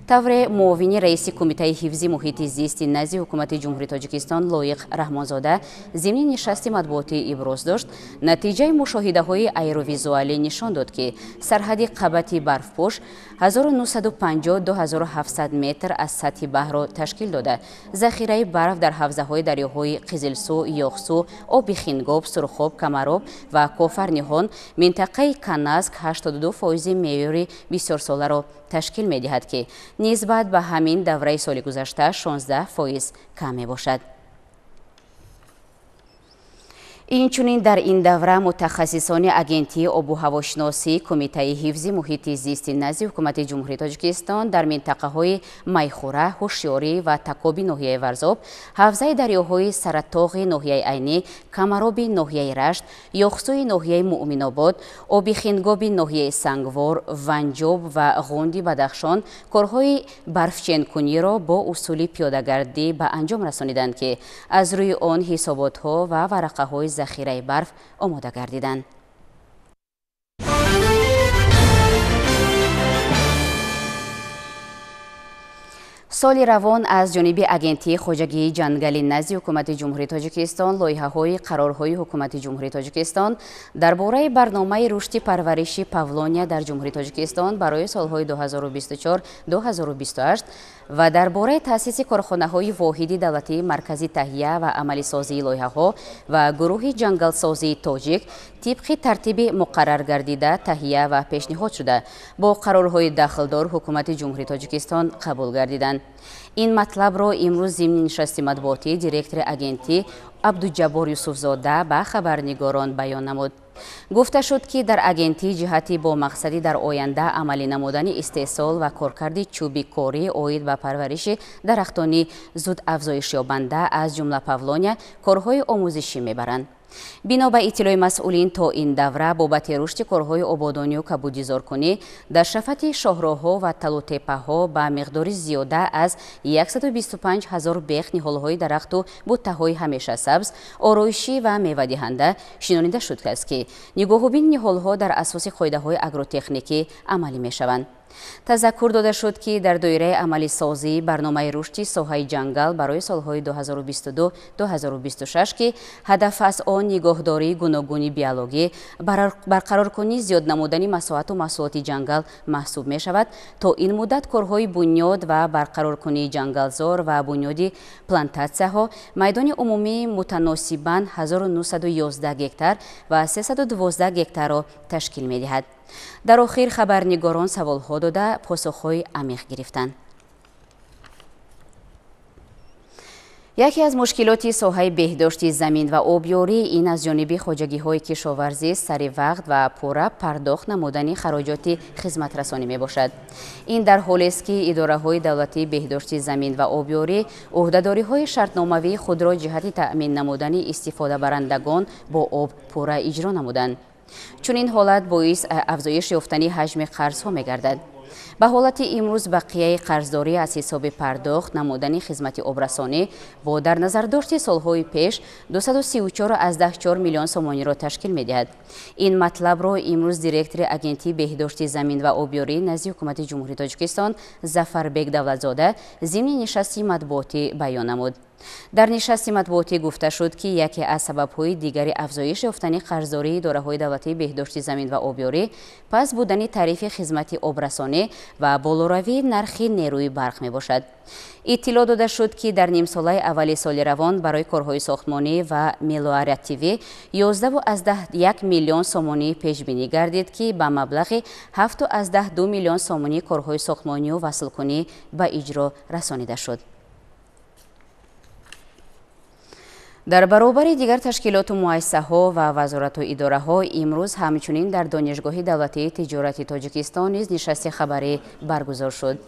طور معاون رئیس کمیته حفظ محیط زیست نزد حکومت جمهوری تاجیکستان لایق رحمانزاده ضمن نشست مطبوعاتی ابراز داشت نتیجه مشاهده‌های ایروویزوالی نشان داد که سرحد قبط برفپوش 1950-2700 متر از سطح بحر را تشکیل داده. ذخیره برف در حوزه‌های دریاهای قزلسو، یاخسو، آب خنگاب، سرخاب، کمراب و کوفرنیهان منطقه کناسک 82% معیار بسیار ساله را تشکیل می‌دهد که نسبت به همین دوره سال گذشته 16% کم می‌باشد. اینچنین در این دوره متخصصان اگنتی آب و هواشناسی کمیته حفظ محیط زیست نزد حکومت جمهوری تاجیکستان در منطقه‌های میخوره، هوشیاری و تکابی ناحیه ورزاب، حوزه دریاهای سرطاق ناحیه عینی، کمراب ناحیه رشت، یاخسوی ناحیه مؤمن‌آباد، آب خنگاب ناحیه سنگوار، ونجاب و غوندی بدخشان کارهای برفچین‌کنی را با اصول پیاده‌گردی به انجام رسانیدند که از روی آن حسابات‌ها و ورقه‌های ذخیره برف آماده گردیدند. سال روان از جانب اگنتی خواجگی جنگلی نزد حکومت جمهوری تاجیکستان لایحه‌های قرارهای حکومت جمهوری تاجیکستان درباره برنامه رشد پرورش پاولونیا در جمهوری تاجیکستان برای سالهای 2024-2028 و درباره تأسیس کارخانه‌های واحدی دولتی مرکزی تهیه و عملی سازی لایحه‌ها و گروه جنگل سازی تاجیک طبق ترتیب مقرر گردیده تهیه و پیشنهاد شده با قرارهای داخلدار حکومت جمهوری تاجیکستان قبول گردیدند. این مطلب را امروز ضمن نشست مطبوعاتی دیرکتور اگنتی عبدالجبار یوسفزاده به خبرنگاران بیان نمود. گفته شد که در اگنتی جهتی با مقصدی در آینده عملی نمودن استحصال و کارکرد چوبی کاری عاید به پرورش درختانی زود افزایش یابنده از جمله پاولونیا کارهای آموزشی میبرند. بنا به اطلاع مسئولین تا این دوره بابت رشد کارهای آبادانی و کبودیزارکنی در شفت شاهراه‌ها و تلوتپه‌ها به مقدار زیاده از 125,000 بیخ نهال‌های درخت و بوته‌های همیشه سبز، آرایشی و میوه دهنده شناخته شده است که نگاهبین نهال‌ها در اساس قاعده‌های آگروتکنیکی عملی می‌شوند. تذکر داده شد که در دایره عملی سازی برنامه رشد ساحه جنگل برای سالهای 2022-2026 که هدف از آن نگهداری گوناگونی بیولوژی، برقرار کنی زیاد نمودن مساحت و محصولات جنگل محسوب می شود. تا این مدت کارهای بنیاد و برقرار کنی جنگلزار و بنیادی پلانتاسی‌ها میدان عمومی متناسباً 1911 هکتار و 312 هکتار را تشکیل می دهد. در آخر خبرنگاران سوال‌ها داده پاسخ‌های عمیق گرفتند. یکی از مشکلات ساحه بهداشت زمین و آبیاری این از جانب خواجگی‌های کشاورزی سری وقت و پوره پرداخت نمودن خراجات خدمت رسانی می باشد. این در حالی است که اداره‌های دولتی بهداشت زمین و آبیاری عهده‌داری‌های شرطنامه‌ای خود را جهت تأمین نمودن استفاده برندگان با آب پوره اجرا نمودند. چون این حالت باعث افزایش یافتن حجم قرض‌ها می‌گردد. به حالت امروز بقیه قرضداری از حساب پرداخت نمودن خدمت آبرسانی با در نظر داشت سالهای پیش 234.4 میلیون سومانی را تشکیل می‌دهد. این مطلب را امروز دیرکتور اگنتی بهداشت زمین و آبیاری نزد حکومت جمهوری تاجیکستان ظفربک دولتزاده ضمن نشست مطبوعاتی بیان نمود. در نشست مطبوعاتی گفته شد که یکی از سبب‌های دیگری افزایش یافتن قرضداری اداره‌های دولتی بهداشت زمین و آبیاری پس بودن تعریف خدمات آبرسانی و بالاروی نرخ نیروی برق میباشد. اطلاع داده شد که در نیم ساله اول سال روان برای کارهای ساختمانی و ملیوراتیوی 11.1 میلیون سومانی پیش بینی گردید که به مبلغ 7.2 میلیون سومانی کارهای ساختمانی و وصلکنی به اجرا رسانیده شد. در برابر دیگر تشکیلات و مؤسسه‌ها و وزارت و اداره‌ها امروز همچنین در دانشگاه دولتی تجارتی تاجیکستان نیز نشست خبری برگزار شد.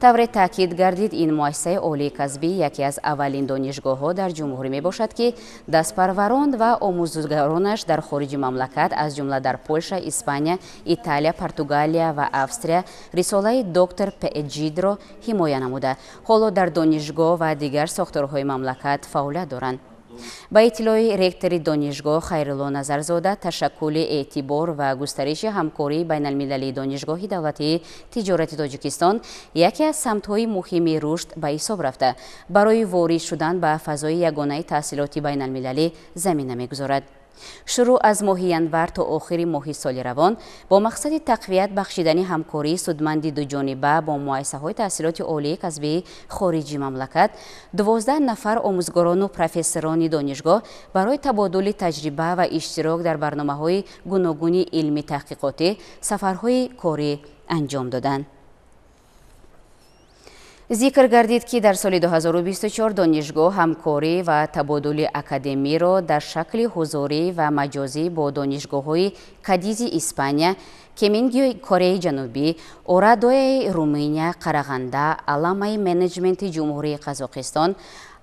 طور تاکید گردید این مؤسسه عالی کسبی یکی از اولین دانشگاه‌ها در جمهوری میباشد که دستپروران و آموزگارانش در خارج مملکت از جمله در پولش، اسپانیا، ایتالیا، پرتغالیا و افسریا رساله دکتر PhD را حمایت نموده حالا در دانشگاه و دیگر ساختارهای مملکت فعالیت دارند. با اطلاع رکتر دانشگاه خیرالله نظرزاده، تشکل اعتبار و گسترش همکاری بین المللی دانشگاه دولتی تجارتی تاجیکستان یکی از سمت‌های مهم رشد به حساب رفته برای وارد شدن به فضای یگانه تحصیلاتی بین المللی زمینه می‌گذارد. شروع از ماه ینور تا آخر ماه سال روان با مقصد تقویت بخشیدن همکاری سودمند دو جانبه با مؤسسه‌های تحصیلات عالی کسبی خارجی مملکت 12 نفر آموزگاران و پروفسوران دانشگاه برای تبادل تجربه و اشتراک در برنامه‌های گوناگون علمی تحقیقاتی سفرهای کاری انجام دادند. ذکر گردید که در سال 2024 دانشگاه همکاری و تبادل اکادمی را در شکل حضوری و مجازی با دانشگاه‌های کادیز اسپانیا، کمینگی کره جنوبی، اورادوی رومانیا، قرغنده، علامه منیجمنت جمهوری قزاقستان،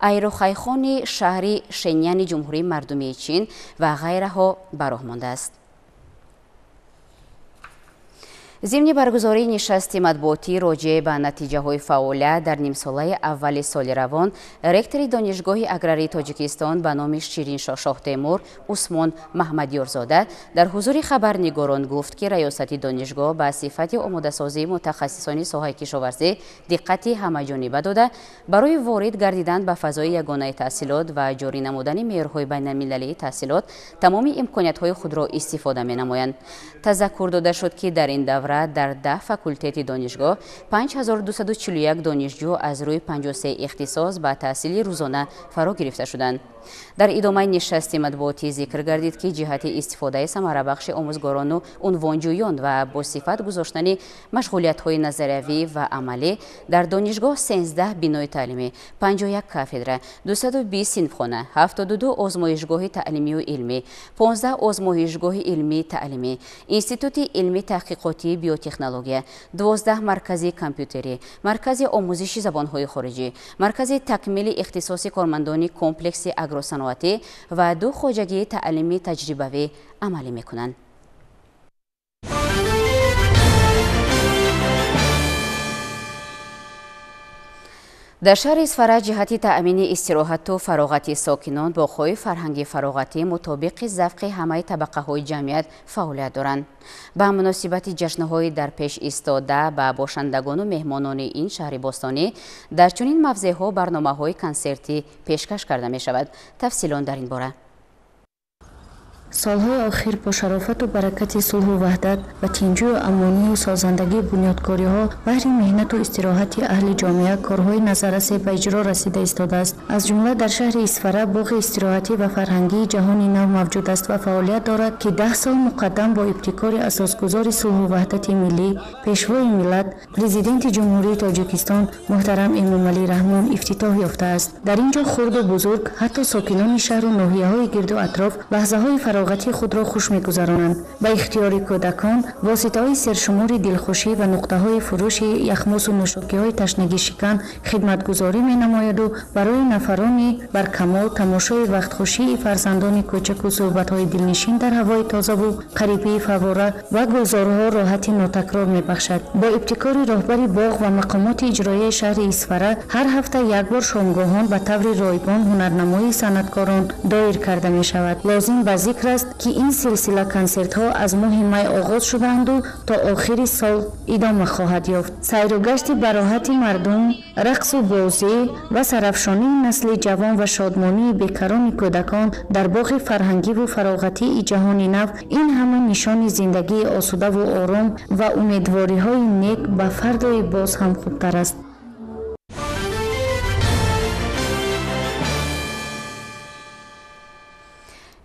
ایروخایخان شهری شنیان جمهوری مردمی چین و غیرها براه مانده است. ضمن برگزاری نشست مطبوعاتی راجع به نتیجه های فعالیت در نیم ساله اول سال روان، رکتر دانشگاه اگراری تاجیکستان به نام شیرین شاه تیمور عثمان محمدیارزاده در حضور خبرنگاران گفت که ریاست دانشگاه به صفت آماده سازی متخصصان ساحه کشاورزی دقت همه‌جانبه داده برای وارد گردیدن به فضای یگانه تحصیلات و جاری نمودن معیارهای بین المللی تحصیلات تمام امکانیت‌های خود را استفاده می‌نمایند. تذکر داده شد که در این دوره در 10 فاکولتت دانشگاه 5241 دانشجو از روی 53 اختصاص به تحصیل روزانه فرا گرفته شدند. در ادامه نشست مطبوعاتی ذکر گردید که جهت استفاده ثمره بخش آموزگاران و عنوانجویان و با صفت گذاشتن مشغولیت‌های نظریوی و عملی در دانشگاه 13 بنای تعلیمی، 51 کاتدرا، 220 صنفخانه، 72 آزمایشگاه تعلیمی و علمی، 15 آزمایشگاه علمی تعلیمی، انستیتوت علمی تحقیقاتی بیوتکنولوژی، 12 مرکز کامپیوتری، مرکز آموزش زبان‌های خارجی، مرکز تکمیل اختصاص کارمندان کمپلکس اگروصنعتی و 2 خواجگی تعلیمی تجربوی عملی می‌کنند. در شهر اسفره جهت تأمین استراحت و فراغت ساکنان با خوی فرهنگی فراغتی مطابق ذوق همه طبقه های جمعیت فعالیت دارند. به مناسبت جشن‌های در پیش ایستاده به باشندگان و مهمانان این شهر باستانی در چنین موضع‌ها برنامه‌های کنسرتی پیشکش کرده می‌شود. تفصیلات در این باره. سالهای آخر با شرافت و برکت صلح و وحدت و تینجو و امانی و سازندگی بنیادکاری ها بهر مهنت و استراحت اهل جامعه کارهای نظررس به اجرا رسیده ایستاده است. از جمله در شهر اسفره باغ استراحتی و فرهنگی جهانی نو موجود است و فعالیت دارد که 10 سال مقدم با ابتکار اساسگذار صلح و وحدت ملی پیشوای ملت پرزیدنت جمهوری تاجیکستان محترم امامعلی رحمان افتتاح یافته است. در اینجا خرد و بزرگ حتی ساکنان شهر و ناحیه‌های گرد و اطراف لحظه‌های فراغتی خود را خوش می‌گذرانند. به اختیار کودکان واسطه‌های سرشمار دلخوشی و نقطه‌های فروش یخماس و نوشاکی‌های تشنگی شکن خدمتگزاری می‌نماید و برای نفرانی برکمال تماشای وقتخوشی فرزندان کوچک و صحبت‌های دلنشین در هوای تازه و غریبی فواره و گلزارها راحتی ناتکرار می‌بخشد. با ابتکار راهبر باغ و مقامات اجرایی شهر اسفره هر هفته یک بار شامگاهان به طور رایگان هنرنمایی صنعتکاران دایر کرده می‌شود. لازم به ذکر است که این سلسله کنسرت ها از ماه می آغاز شدند و تا آخر سال ادامه خواهد یافت. سیر و گشت براحت مردم، رقص و بازی و سرافشانی نسل جوان و شادمانی بیکران کودکان در باغ فرهنگی و فراغتی جهان نو، این همه نشان زندگی آسوده و آرام و امیدواری های نیک به فردای باز هم خوبتر است.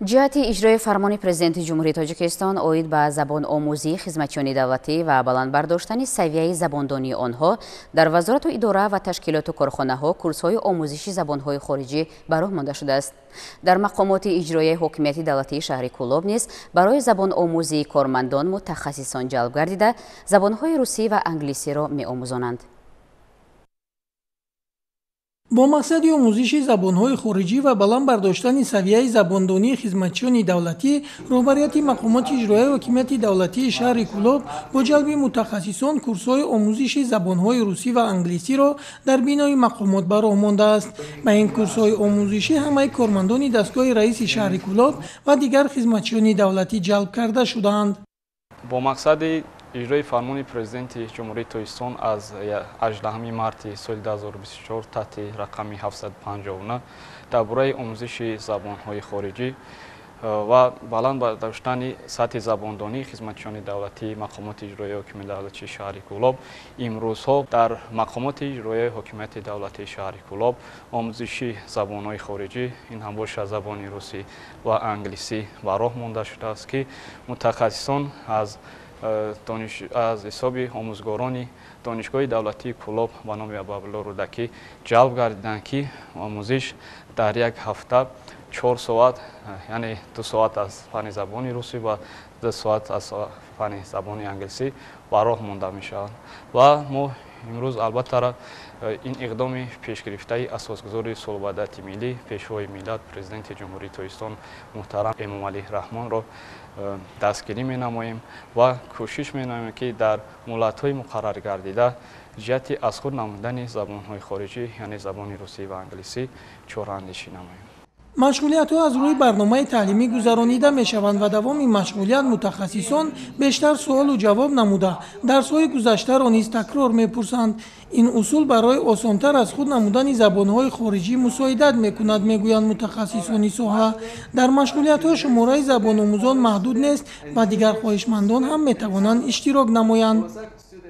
جهت اجرای فرمان پرزیدنت جمهوری تاجیکستان اوید به زبان آموزی خدمتیان دولتی و بلند برداشتن سویه زباندانی آنها در وزارت و اداره و تشکیلات و کارخانه ها کورس‌های آموزشی زبان‌های خارجی براه مانده شده است. در مقامات اجرایی حکومت دولتی شهر کولوب نیز برای زبان آموزی کارمندان متخصصان جلب گردیده زبان‌های روسی و انگلیسی را می‌آموزانند. با مقصد آموزش زبان‌های خارجی و بلند برداشتن سویه زباندانی خدمتیان دولتی، رهبریت مقامات اجرایی حکومت دولتی شهر کولوب با جلب متخصصان کورس‌های آموزش زبان‌های روسی و انگلیسی را در بینای مقامات براه مانده است. به این کورس‌های آموزشی همه کارمندان دستگاه رئیس شهر کولوب و دیگر خدمتیان دولتی جلب کرده شدند. با مقصد اجرای فرمان پرزیدنت جمهوری تاجیکستان از 18 مارت سال 2024 تحت رقم 759 درباره آموزش زبان‌های خارجی و بلند برداشتن سطح زباندانی خدمتیان دولتی مقامات اجرایی حکومت دولتی شهر کولوب امروزها در مقامات اجرایی حکومت دولتی شهر کولوب آموزش زبان‌های خارجی این هم باشه زبان روسی و انگلیسی براه مانده شده است که متخصصان از حساب آموزگاران دانشگاه دولتی کولوب به نام ابوعبدالله رودکی جلب گردیدند که آموزش در یک هفته 4 ساعت یعنی 2 ساعت از فن زبان روسی و 2 ساعت از فن زبان انگلیسی براه مانده می شود و ما امروز البته این اقدام پیشگرفته اساسگذار صلح ملی پیشوای ملت پرزیدنت جمهوری تاجیکستان محترم امامعلی رحمان را دستگیری می نماییم و کوشش می نماییم که در مهلت‌های مقرر گردیده جهت از خود نمودن زبان‌های خارجی یعنی زبان روسی و انگلیسی چاره‌اندیشی نماییم. مشغولیت‌ها از روی برنامه تعلیمی گذرانیده می‌شوند و دوام این مشغولیت متخصصان بیشتر سوال و جواب نموده درس‌های گذشته را نیز تکرار می‌پرسند. این اصول برای آسان‌تر از خود نمودن زبان‌های خارجی مساعدت می‌کند می‌گویند متخصصان ساحه. در مشغولیت‌ها شماره زبان آموزان محدود نیست و دیگر خواهشمندان هم می‌توانند اشتراک نمایند.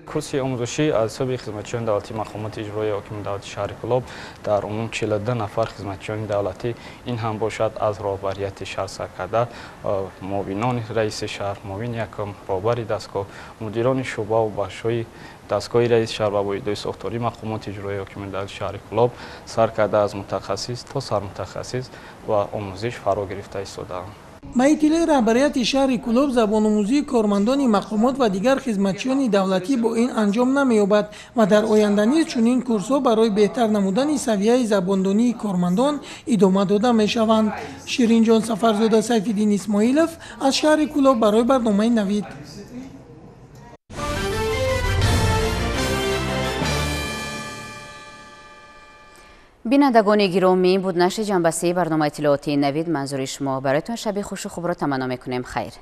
کورس آموزشی از حساب خدمتیان دولتی مقامات اجرایی حکومت دولتی شهر کولوب در عموم 42 نفر خدمتیان دولتی این هم باشد از رهبریت شهر سرکرده معاونان رئیس شهر، معاون یکم، رهبر دستگاه، مدیران شعبه و بخش‌های دستگاه رئیس شهر و با اداره ساختاری مقامات اجرایی حکومت دولتی شهر کولوب سرکرده از متخصص تا سرمتخصص و آموزش فرا گرفته ایستاده‌اند. با اطلاع رهبریت شهر کولوب زبان آموزی کارمندان مقامات و دیگر خدمتیان دولتی با این انجام نمی‌یابد و در آینده نیز چنین کورس‌ها برای بهتر نمودن سویه زباندانی کارمندان ادامه داده می‌شوند. شیرین جان سفرزاده، سیف‌الدین اسماعیلوف از شهر کولوب برای برنامه نوید. بینندگان گرامی، بود نشر جنبه 3 برنامه اطلاعاتی نوید منظور شما. برایتان شب خوش و خوب را تمنا می‌کنیم. خیر.